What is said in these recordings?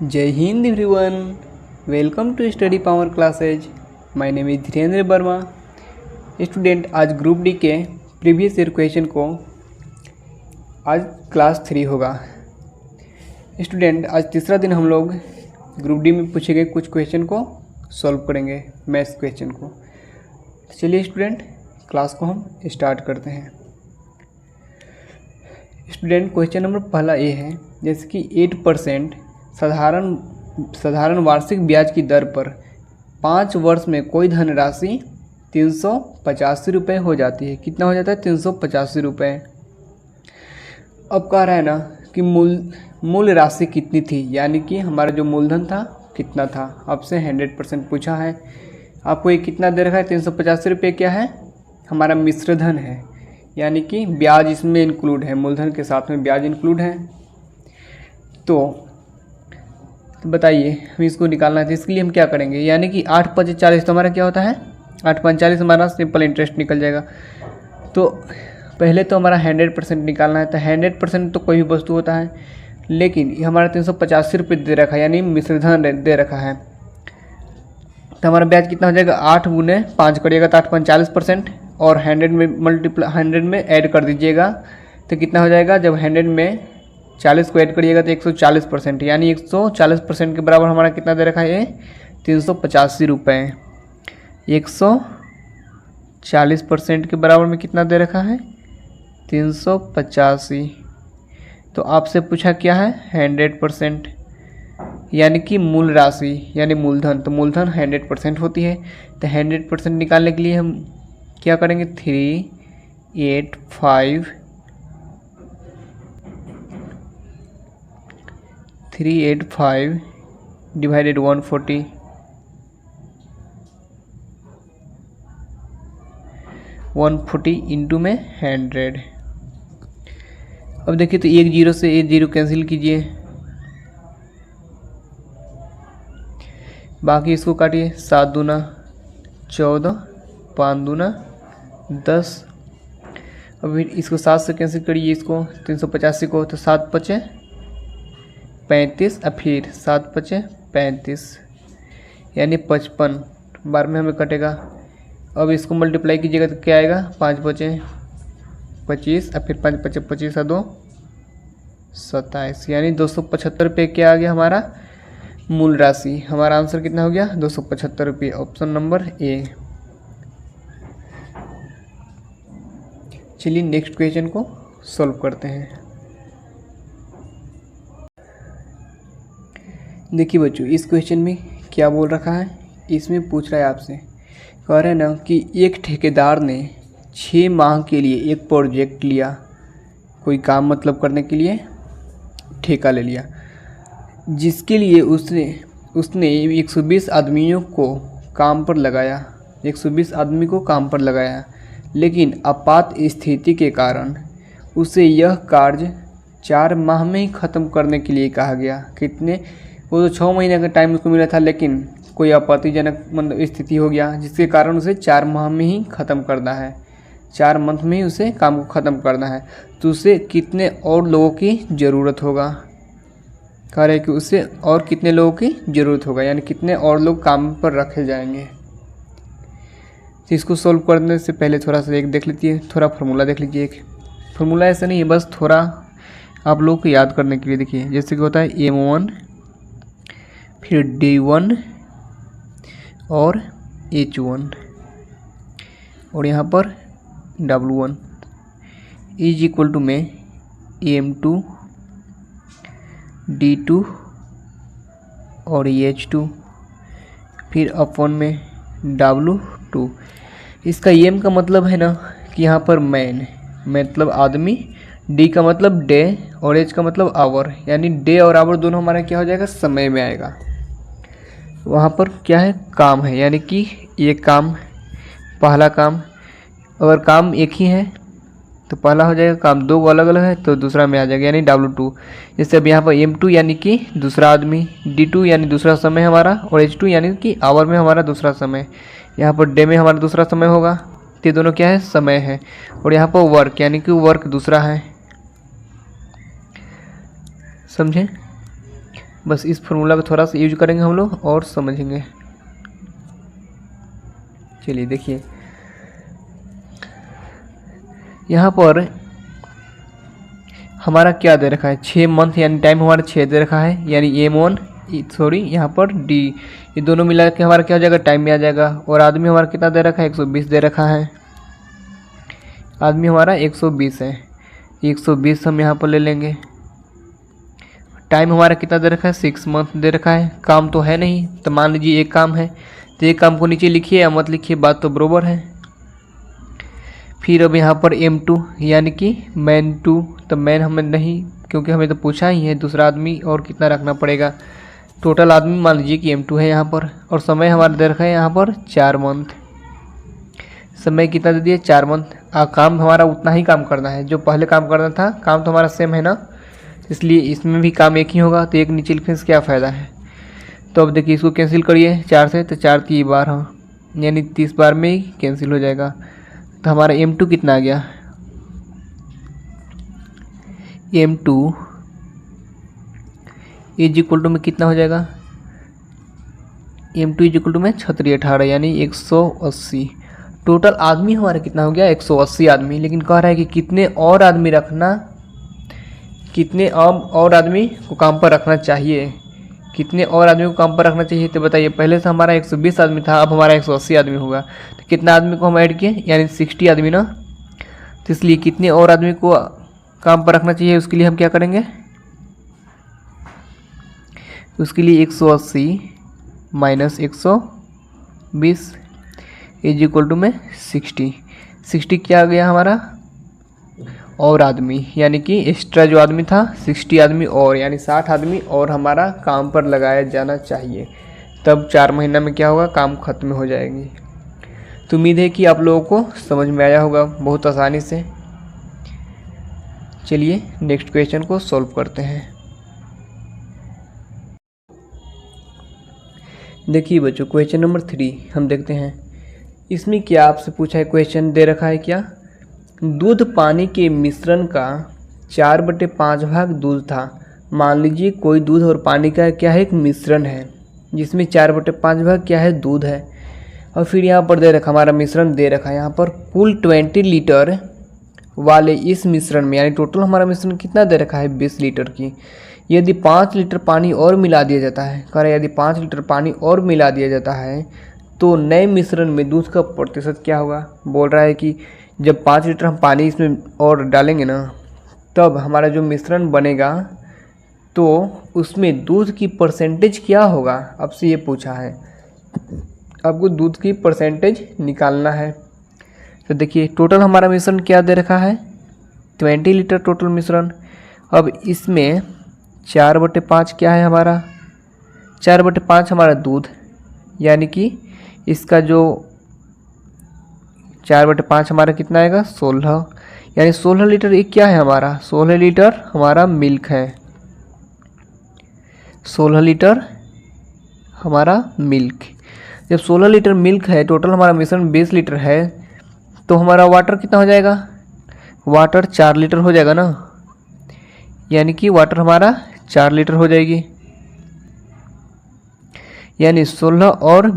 जय हिंद everyone, welcome to study power classes. My name is Dhirendra Verma. Student, आज group D के प्रीवियस ईयर क्वेश्चन को आज क्लास 3 होगा। स्टूडेंट, आज तीसरा दिन हम लोग ग्रुप डी में पूछे गए कुछ क्वेश्चन को सॉल्व करेंगे, मैथ्स क्वेश्चन को। तो चलिए स्टूडेंट, क्लास को हम स्टार्ट करते हैं। स्टूडेंट, क्वेश्चन नंबर पहला ये है, जैसे कि 8% साधारण वार्षिक ब्याज की दर पर 5 वर्ष में कोई धनराशि 385 रुपये हो जाती है। कितना हो जाता है? 385 रुपये। अब कह रहा है ना कि मूल राशि कितनी थी, यानी कि हमारा जो मूलधन था कितना था। आपसे 100% पूछा है। आपको ये कितना दे रखा है? 385 रुपये क्या है? हमारा मिश्र धन है, यानी कि ब्याज इसमें इंक्लूड है, मूलधन के साथ में ब्याज इंक्लूड है। तो बताइए, हम इसको निकालना है, तो इसके लिए हम क्या करेंगे? यानी कि 8 5 40, तो हमारा क्या होता है? 8 5 40 हमारा सिंपल इंटरेस्ट निकल जाएगा। तो पहले तो हमारा 100% निकालना है। तो 100% तो कोई भी वस्तु होता है, लेकिन ये हमारा 385 रुपये दे रखा है, यानी मिश्रधन दे रखा है। तो हमारा ब्याज कितना हो जाएगा? 8 गुने 5 करिएगा तो 8 5 40%, और 100 में ऐड कर दीजिएगा तो कितना हो जाएगा? जब 100 में 40 को ऐड करिएगा तो 140%, यानी 140% के बराबर हमारा कितना दे रखा है? ये 385 रुपये। 140% के बराबर में कितना दे रखा है? 385। तो आपसे पूछा क्या है? 100%, यानी कि मूल राशि यानी मूलधन। तो मूलधन 100% होती है। तो 100% निकालने के लिए हम क्या करेंगे? 385 डिवाइडेड 140, 140 इंटू में 100। अब देखिए, तो एक जीरो से एक जीरो कैंसिल कीजिए, बाकी इसको काटिए। 7 दूना 14, 5 दूना 10। अब फिर इसको 7 से कैंसिल करिए, इसको 385 को, तो 7 5 35, और फिर 7 5 35, यानी 55 बार में हमें कटेगा। अब इसको मल्टीप्लाई कीजिएगा तो क्या आएगा? 5 5 25, और फिर 5 5 25 और 2 27, यानी 275 रुपये क्या आ गया हमारा? मूल राशि। हमारा आंसर कितना हो गया? 275 रुपये। Option number A. चलिए नेक्स्ट क्वेश्चन को सॉल्व करते हैं। देखिए बच्चों, इस क्वेश्चन में क्या बोल रखा है? इसमें पूछ रहा है आपसे, कह रहे हैं ना कि एक ठेकेदार ने 6 माह के लिए एक प्रोजेक्ट लिया। कोई काम मतलब करने के लिए ठेका ले लिया, जिसके लिए उसने 120 आदमियों को काम पर लगाया। 120 आदमी को काम पर लगाया, लेकिन आपात स्थिति के कारण उसे यह कार्य 4 माह में ही ख़त्म करने के लिए कहा गया। कितने? वो तो 6 महीने का टाइम उसको मिला था, लेकिन कोई आपत्तिजनक मतलब स्थिति हो गया, जिसके कारण उसे 4 माह में ही ख़त्म करना है। 4 मंथ में ही उसे काम को ख़त्म करना है। तो उसे कितने और लोगों की ज़रूरत होगा? कह रहे हैं कि उसे और कितने लोगों की ज़रूरत होगा, यानी कितने और लोग काम पर रखे जाएंगे। तो इसको सोल्व करने से पहले थोड़ा सा एक देख लीजिए, थोड़ा फार्मूला देख लीजिए। एक फार्मूला ऐसा नहीं है, बस थोड़ा आप लोगों को याद करने के लिए देखिए। जैसे कि होता है M1, फिर D1 और H1, और यहाँ पर W1 इज इक्वल टू में M2, D2 और H2, फिर अपॉन में W2। इसका M का मतलब है ना कि यहाँ पर मैन मतलब आदमी, D का मतलब डे, और H का मतलब आवर, यानी डे और आवर दोनों हमारा क्या हो जाएगा? समय में आएगा। वहाँ पर क्या है? काम है, यानी कि ये काम, पहला काम। अगर काम एक ही है तो पहला हो जाएगा, काम 2 अलग अलग है तो दूसरा में आ जाएगा, यानी W2। जैसे अब यहाँ पर M2 यानी कि दूसरा आदमी, D2 यानी दूसरा समय हमारा, और H2 यानी कि आवर में हमारा दूसरा समय। यहाँ पर डे में हमारा दूसरा समय होगा। तो ये दोनों क्या है? समय है। और यहाँ पर वर्क यानी कि वर्क दूसरा है। समझे? बस इस फॉर्मूला को थोड़ा सा यूज करेंगे हम लोग और समझेंगे। चलिए देखिए, यहाँ पर हमारा क्या दे रखा है, 6 मंथ यानी टाइम हमारा 6 दे रखा है, यानी M1 यहाँ पर D, ये दोनों मिला के हमारा क्या हो जाएगा, टाइम में आ जाएगा। और आदमी हमारा कितना दे रखा है, 120 दे रखा है, आदमी हमारा 120 है, 120 हम यहाँ पर ले लेंगे। टाइम हमारा कितना दे रखा है, 6 मंथ दे रखा है। काम तो है नहीं, तो मान लीजिए एक काम है, तो एक काम को नीचे लिखिए या मत लिखिए, बात तो बरोबर है। फिर अब यहाँ पर M2 यानी कि मैन 2, तो मैन हमें नहीं, क्योंकि हमें तो पूछा ही है, दूसरा आदमी और कितना रखना पड़ेगा। टोटल आदमी मान लीजिए कि M2 है यहाँ पर, और समय हमारा दे रखा है यहाँ पर 4 मंथ। समय कितना दे दिया, 4 मंथ। काम हमारा उतना ही काम करना है जो पहले काम करना था, काम तो हमारा सेम है ना, इसलिए इसमें भी काम एक ही होगा, तो एक नीचे लिखने से क्या फ़ायदा है। तो अब देखिए इसको कैंसिल करिए 4 से, तो 4 3 12, यानी 30 बार में ही कैंसिल हो जाएगा। तो हमारा M2 कितना आ गया, M2 इज इक्वल टू में कितना हो जाएगा, M2 इज इक्वल टू में 36 18, यानी 180। टोटल आदमी हमारा कितना हो गया, 180 आदमी। लेकिन कह रहा है कि कितने और आदमी रखना, कितने और आदमी को काम पर रखना चाहिए, कितने और आदमी को काम पर रखना चाहिए। तो बताइए, पहले से हमारा 120 आदमी था, अब हमारा 180 आदमी होगा, तो कितना आदमी को हम ऐड किए, यानी 60 आदमी ना। तो इसलिए कितने और आदमी को काम पर रखना चाहिए, उसके लिए हम क्या करेंगे, उसके लिए 180 माइनस 120 इज इक्वल टू में 60 क्या आ गया हमारा, और आदमी, यानी कि एक्स्ट्रा जो आदमी था 60 आदमी और, यानी 60 आदमी और हमारा काम पर लगाया जाना चाहिए। तब 4 महीना में क्या होगा, काम खत्म हो जाएगी। तो उम्मीद है कि आप लोगों को समझ में आया होगा बहुत आसानी से। चलिए नेक्स्ट क्वेश्चन को सॉल्व करते हैं। देखिए बच्चों, क्वेश्चन नंबर 3 हम देखते हैं। इसमें क्या आपसे पूछा है, क्वेश्चन दे रखा है क्या, दूध पानी के मिश्रण का 4/5 भाग दूध था। मान लीजिए कोई दूध और पानी का क्या है, एक मिश्रण है, जिसमें 4/5 भाग क्या है, दूध है। और फिर यहाँ पर दे रखा, हमारा मिश्रण दे रखा है यहाँ पर, कुल 20 लीटर वाले इस मिश्रण में, यानी टोटल हमारा मिश्रण कितना दे रखा है, 20 लीटर की। यदि 5 लीटर पानी और मिला दिया जाता है, कह रहे यदि 5 लीटर पानी और मिला दिया जाता है तो नए मिश्रण में दूध का प्रतिशत क्या होगा। बोल रहा है कि जब 5 लीटर हम पानी इसमें और डालेंगे ना, तब हमारा जो मिश्रण बनेगा तो उसमें दूध की परसेंटेज क्या होगा, आपसे ये पूछा है। आपको दूध की परसेंटेज निकालना है। तो देखिए टोटल हमारा मिश्रण क्या दे रखा है, 20 लीटर टोटल मिश्रण। अब इसमें 4/5 क्या है हमारा, 4/5 हमारा दूध, यानी कि इसका जो 4/5 हमारा कितना आएगा, 16, यानी 16 लीटर एक क्या है हमारा, 16 लीटर हमारा मिल्क है, 16 लीटर हमारा मिल्क। जब 16 लीटर मिल्क है, टोटल हमारा मिश्रण 20 लीटर है, तो हमारा वाटर कितना हो जाएगा, वाटर 4 लीटर हो जाएगा ना, यानी कि वाटर हमारा 4 लीटर हो जाएगी, यानी 16 और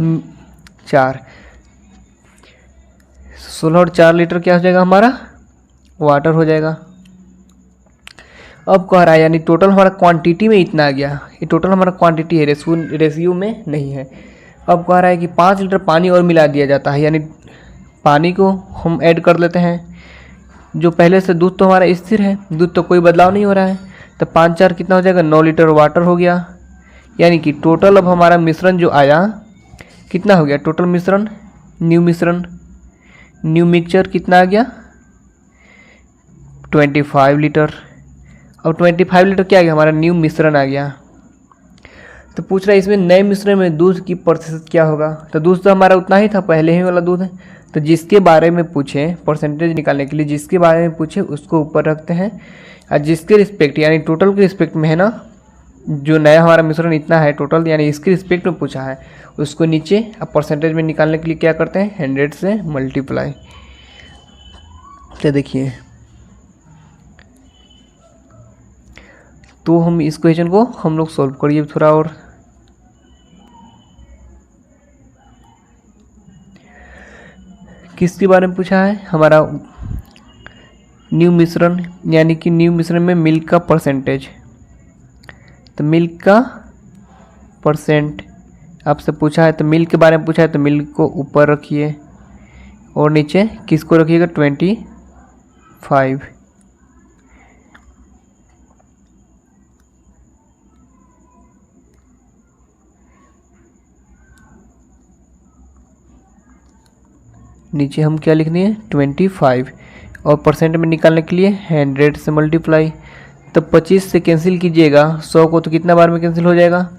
4 लीटर क्या हो जाएगा हमारा, वाटर हो जाएगा। अब कह रहा है यानी टोटल हमारा क्वांटिटी में इतना आ गया, ये टोटल हमारा क्वांटिटी है, रेशियो में नहीं है। अब कह रहा है कि 5 लीटर पानी और मिला दिया जाता है, यानी पानी को हम ऐड कर लेते हैं। जो पहले से दूध तो हमारा स्थिर है, दूध तो कोई बदलाव नहीं हो रहा है, तो 5 4 कितना हो जाएगा, 9 लीटर वाटर हो गया। यानी कि टोटल अब हमारा मिश्रण जो आया कितना हो गया, टोटल मिश्रण न्यू मिक्सचर कितना आ गया, 25 लीटर। अब 25 लीटर क्या आ गया, हमारा न्यू मिश्रण आ गया। तो पूछ रहा है इसमें नए मिश्रण में दूध की प्रतिशत क्या होगा। तो दूध तो हमारा उतना ही था, पहले ही वाला दूध है, तो जिसके बारे में पूछे परसेंटेज निकालने के लिए, जिसके बारे में पूछे उसको ऊपर रखते हैं, और जिसके रिस्पेक्ट यानी टोटल के रिस्पेक्ट में है ना, जो नया हमारा मिश्रण इतना है टोटल, यानी इसके रिस्पेक्ट में पूछा है, उसको नीचे अब परसेंटेज में निकालने के लिए क्या करते हैं, 100 से मल्टीप्लाई। तो देखिए तो हम इस क्वेश्चन को हम लोग सॉल्व करिए थोड़ा और। किसके बारे में पूछा है? हमारा न्यू मिश्रण, यानी कि न्यू मिश्रण में मिल्क का परसेंटेज। तो मिल्क का परसेंट आपसे पूछा है, तो मिल्क के बारे में पूछा है, तो मिल्क को ऊपर रखिए और नीचे किसको रखिएगा? 25। नीचे हम क्या लिखनी है? 25। और परसेंट में निकालने के लिए 100 से मल्टीप्लाई। तो 25 से कैंसिल कीजिएगा 100 को, तो कितना बार में कैंसिल हो जाएगा?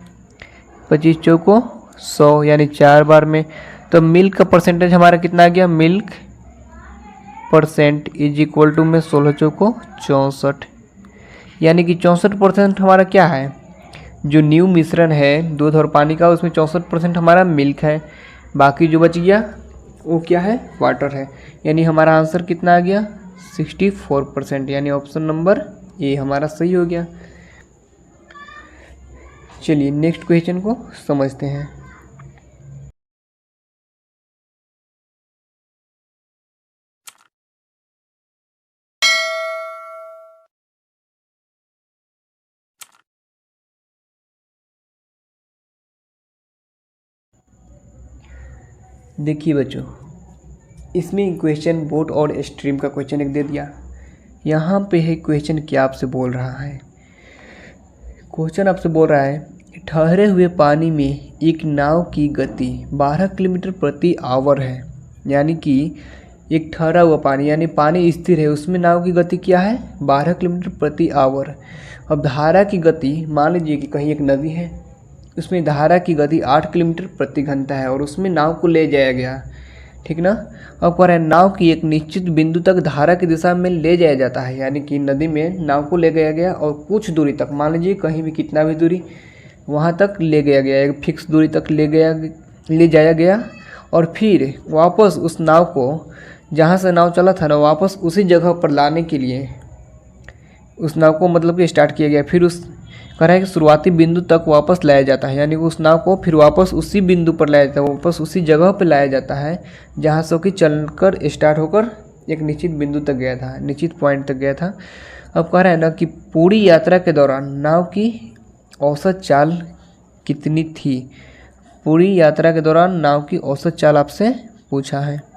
25 चौको 100, यानी 4 बार में। तो मिल्क का परसेंटेज हमारा कितना आ गया? Milk percent is equal to में 16 चौको 64, यानी कि 64% हमारा क्या है? जो न्यू मिश्रण है दूध और पानी का, उसमें 64% हमारा मिल्क है, बाकी जो बच गया वो क्या है? वाटर है। यानी हमारा आंसर कितना आ गया? 64%, यानी ऑप्शन नंबर ए हमारा सही हो गया। चलिए नेक्स्ट क्वेश्चन को समझते हैं। देखिए बच्चों, इसमें क्वेश्चन बोट और स्ट्रीम का क्वेश्चन एक दे दिया। यहाँ पे है क्वेश्चन क्या आपसे बोल रहा है? क्वेश्चन आपसे बोल रहा है ठहरे हुए पानी में एक नाव की गति 12 किलोमीटर प्रति आवर है। यानी कि एक ठहरा हुआ पानी, यानी पानी स्थिर है, उसमें नाव की गति क्या है? 12 किलोमीटर प्रति आवर। अब धारा की गति, मान लीजिए कि कहीं एक नदी है, उसमें धारा की गति 8 किलोमीटर प्रति घंटा है और उसमें नाव को ले जाया गया, ठीक ना। अब कह रहा है नाव की एक निश्चित बिंदु तक धारा की दिशा में ले जाया जाता है, यानी कि नदी में नाव को ले गया गया और कुछ दूरी तक, मान लीजिए कहीं भी कितना भी दूरी, वहाँ तक ले गया गया, एक फिक्स दूरी तक ले जाया गया और फिर वापस उस नाव को, जहाँ से नाव चला था ना, वापस उसी जगह पर लाने के लिए उस नाव को मतलब कि स्टार्ट किया गया। फिर उस कह रहा है कि शुरुआती बिंदु तक वापस लाया जाता है, यानी उस नाव को फिर वापस उसी बिंदु पर लाया जाता है, वापस उसी जगह पर लाया जाता है जहाँ से कि चलकर स्टार्ट होकर एक निश्चित बिंदु तक गया था, निश्चित पॉइंट तक गया था। अब कह रहा है ना कि पूरी यात्रा के दौरान नाव की औसत चाल कितनी थी? पूरी यात्रा के दौरान नाव की औसत चाल आपसे पूछा है।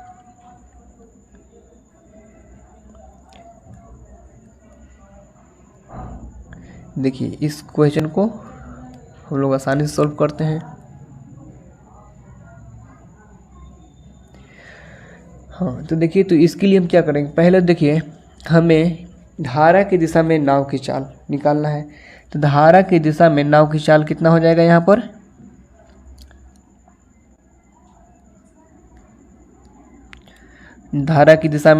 देखिए इस क्वेश्चन को हम लोग आसानी से सॉल्व करते हैं। हाँ तो देखिए, तो इसके लिए हम क्या करेंगे? पहले देखिए हमें धारा की दिशा में नाव की चाल निकालना है। तो धारा की दिशा में नाव की चाल कितना हो जाएगा? यहाँ पर धारा की दिशा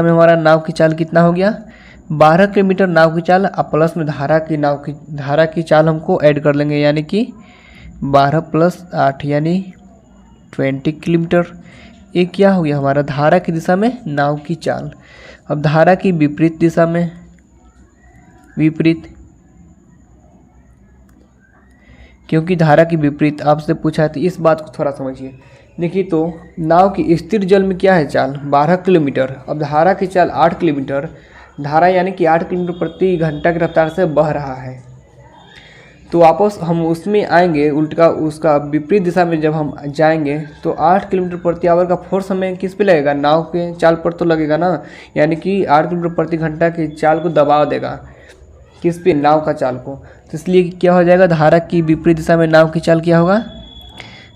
में हमारा नाव की चाल कितना हो गया? 12 किलोमीटर नाव की चाल, अब प्लस में धारा की चाल हमको ऐड कर लेंगे, यानी कि 12 + 8 यानी 20 किलोमीटर। ये क्या हो गया हमारा? धारा की दिशा में नाव की चाल। अब धारा की विपरीत दिशा में, क्योंकि धारा की विपरीत आपसे पूछा है तो इस बात को थोड़ा समझिए। देखिए तो नाव की स्थिर जल में क्या है चाल? 12 किलोमीटर। अब धारा की चाल 8 किलोमीटर, धारा यानी कि 8 किलोमीटर प्रति घंटा की रफ्तार से बह रहा है। तो वापस हम उसमें आएंगे, उल्टा उसका विपरीत दिशा में जब हम जाएंगे तो 8 किलोमीटर प्रति आवर का फोर्स हमें किस पे लगेगा? नाव के चाल पर तो लगेगा ना, यानी कि 8 किलोमीटर प्रति घंटा की चाल को दबाव देगा, किस पे? नाव का चाल को। तो इसलिए क्या हो जाएगा? धारा की विपरीत दिशा में नाव की चाल क्या होगा?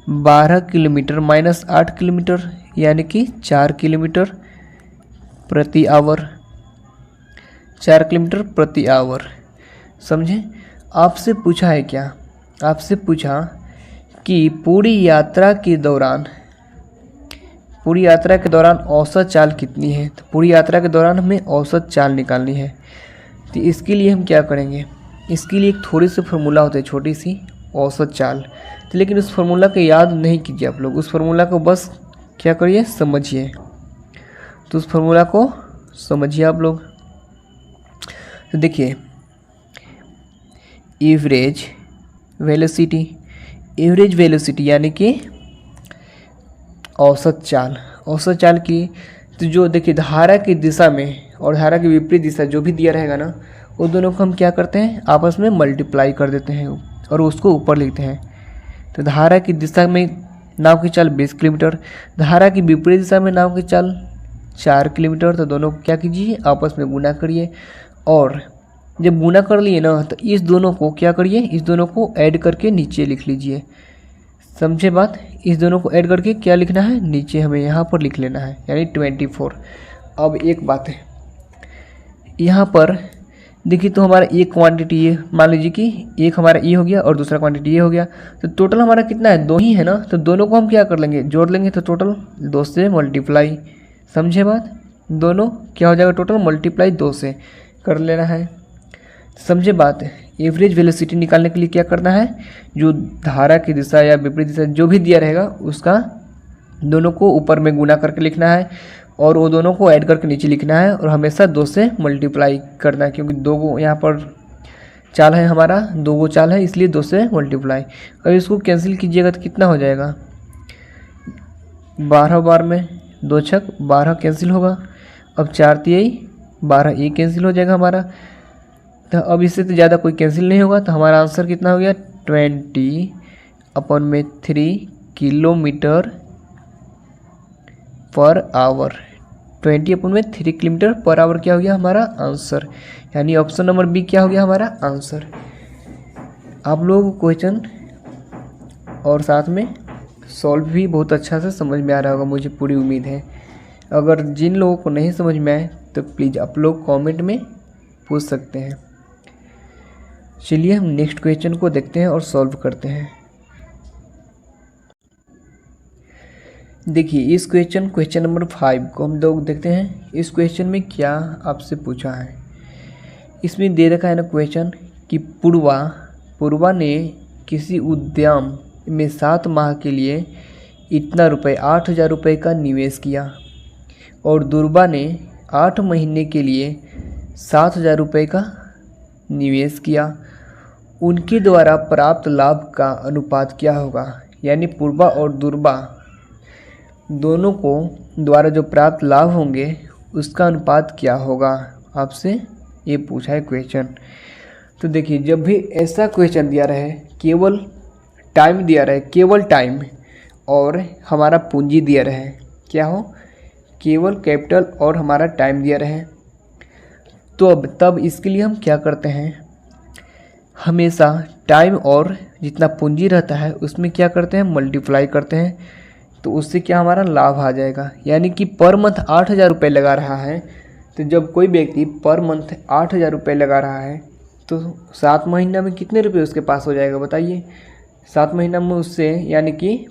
12 किलोमीटर माइनस 8 किलोमीटर, यानी कि 4 किलोमीटर प्रति आवर, 4 किलोमीटर प्रति आवर। समझे? आपसे पूछा है क्या? आपसे पूछा कि पूरी यात्रा के दौरान औसत चाल कितनी है। तो पूरी यात्रा के दौरान हमें औसत चाल निकालनी है। तो इसके लिए हम क्या करेंगे? इसके लिए एक थोड़ी सी फार्मूला होता है, छोटी सी, औसत चाल। तो लेकिन उस फार्मूला को याद नहीं कीजिए आप लोग, उस फार्मूला को बस क्या करिए, समझिए। तो उस फॉर्मूला को समझिए आप लोग। तो देखिए एवरेज वेलोसिटी, एवरेज वेलोसिटी यानी कि औसत चाल, औसत चाल की तो जो देखिए धारा की दिशा में और धारा की विपरीत दिशा जो भी दिया रहेगा ना, वो दोनों को हम क्या करते हैं, आपस में मल्टीप्लाई कर देते हैं और उसको ऊपर लिखते हैं। तो धारा की दिशा में नाव की चाल 20 किलोमीटर, धारा की विपरीत दिशा में नाव की चाल 4 किलोमीटर। तो दोनों को क्या कीजिए, आपस में गुना करिए, और जब गुना कर लिए ना तो इस दोनों को क्या करिए, इस दोनों को ऐड करके नीचे लिख लीजिए। समझे बात, इस दोनों को ऐड करके क्या लिखना है, नीचे हमें यहाँ पर लिख लेना है, यानी 24। अब एक बात है यहाँ पर देखिए, तो हमारा एक क्वांटिटी ये मान लीजिए कि एक हमारा ये हो गया और दूसरा क्वांटिटी ये हो गया, तो टोटल हमारा कितना है, 2 ही है ना। तो दोनों को हम क्या कर लेंगे, जोड़ लेंगे, तो टोटल 2 से मल्टीप्लाई। समझे बात, दोनों क्या हो जाएगा, टोटल मल्टीप्लाई 2 से कर लेना है। समझे बात, एवरेज वेलोसिटी निकालने के लिए क्या करना है, जो धारा की दिशा या विपरीत दिशा जो भी दिया रहेगा उसका दोनों को ऊपर में गुना करके लिखना है और वो दोनों को ऐड करके नीचे लिखना है, और हमेशा 2 से मल्टीप्लाई करना है, क्योंकि 2 यहाँ पर चाल है हमारा, 2 चाल है, इसलिए 2 से मल्टीप्लाई। अब इसको कैंसिल कीजिएगा तो कितना हो जाएगा, 12 बार में 2 छक 12 कैंसिल होगा। अब 4 तिहाई 12, ये कैंसिल हो जाएगा हमारा। तो अब इससे तो ज़्यादा कोई कैंसिल नहीं होगा, तो हमारा आंसर कितना हो गया, 20/3 kilometre per hour. 20/3 kilometre per hour क्या हो गया हमारा आंसर, यानी ऑप्शन नंबर बी क्या हो गया हमारा आंसर। आप लोग क्वेश्चन और साथ में सॉल्व भी बहुत अच्छा से समझ में आ रहा होगा, मुझे पूरी उम्मीद है। अगर जिन लोगों को नहीं समझ में आए तो प्लीज़ आप लोग कमेंट में पूछ सकते हैं। चलिए हम नेक्स्ट क्वेश्चन को देखते हैं और सॉल्व करते हैं। देखिए इस क्वेश्चन नंबर 5 को हम लोग देखते हैं। इस क्वेश्चन में क्या आपसे पूछा है, इसमें दे रखा है ना क्वेश्चन कि पूर्वा ने किसी उद्यम में 7 माह के लिए इतना रुपये 8,000 रुपये का निवेश किया और दुर्बा ने 8 महीने के लिए 7,000 रुपये का निवेश किया। उनके द्वारा प्राप्त लाभ का अनुपात क्या होगा, यानी पूर्वा और दुर्बा दोनों को द्वारा जो प्राप्त लाभ होंगे उसका अनुपात क्या होगा, आपसे ये पूछा है क्वेश्चन। तो देखिए जब भी ऐसा क्वेश्चन दिया रहे, केवल टाइम दिया रहे, केवल टाइम और हमारा पूंजी दिया रहे, क्या हो, केवल कैपिटल और हमारा टाइम दिया रहे, तो अब तब इसके लिए हम क्या करते हैं, हमेशा टाइम और जितना पूंजी रहता है उसमें क्या करते हैं, मल्टीप्लाई करते हैं। तो उससे क्या हमारा लाभ आ जाएगा, यानी कि पर मंथ 8,000 रुपये लगा रहा है। तो जब कोई व्यक्ति पर मंथ 8,000 रुपये लगा रहा है तो 7 महीना में कितने रुपये उसके पास हो जाएगा बताइए। 7 महीना में उससे यानी कि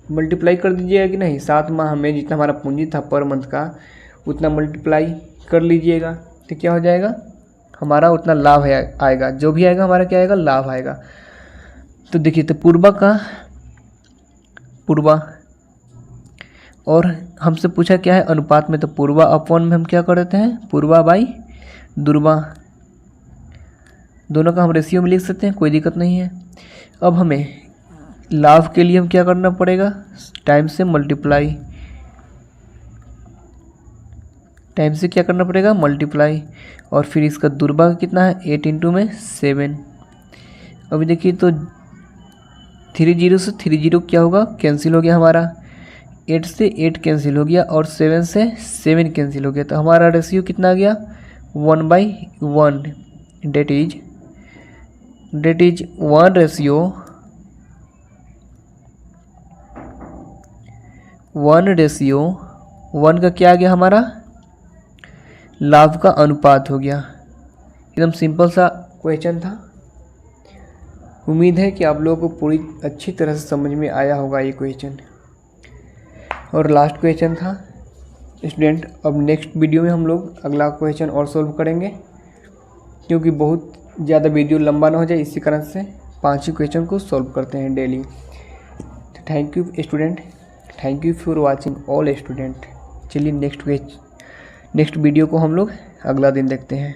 मल्टीप्लाई कर दीजिएगा कि नहीं, 7 माह में जितना हमारा पूंजी था पर मंथ का उतना मल्टीप्लाई कर लीजिएगा, तो क्या हो जाएगा, हमारा उतना लाभ आएगा, जो भी आएगा हमारा क्या आएगा, लाभ आएगा। तो देखिए तो पूर्वा और हमसे पूछा क्या है अनुपात में, तो पूर्वा अपॉन में हम क्या कर देते हैं, पूर्वा बाई दुर्बा, दोनों का हम रेशियो में लिख सकते हैं, कोई दिक्कत नहीं है। अब हमें लाभ के लिए हम क्या करना पड़ेगा, टाइम से मल्टीप्लाई, टाइम से क्या करना पड़ेगा, मल्टीप्लाई, और फिर इसका दुर्बा कितना है, 8 × में 7। अभी देखिए तो 30 से 30 क्या होगा, कैंसिल हो गया हमारा, 8 से 8 कैंसिल हो गया और 7 से 7 कैंसिल हो गया। तो हमारा रेशियो कितना आ गया, 1/1, डेट इज 1:1 का क्या आ गया हमारा, लाभ का अनुपात हो गया। एकदम सिंपल सा क्वेश्चन था। उम्मीद है कि आप लोगों को पूरी अच्छी तरह से समझ में आया होगा ये क्वेश्चन। और लास्ट क्वेश्चन था स्टूडेंट। अब नेक्स्ट वीडियो में हम लोग अगला क्वेश्चन और सॉल्व करेंगे, क्योंकि बहुत ज़्यादा वीडियो लंबा ना हो जाए, इसी कारण से 5 ही क्वेश्चन को सॉल्व करते हैं daily. Thank you student, thank you for watching all student. चलिए नेक्स्ट वीडियो को हम लोग अगला दिन देखते हैं।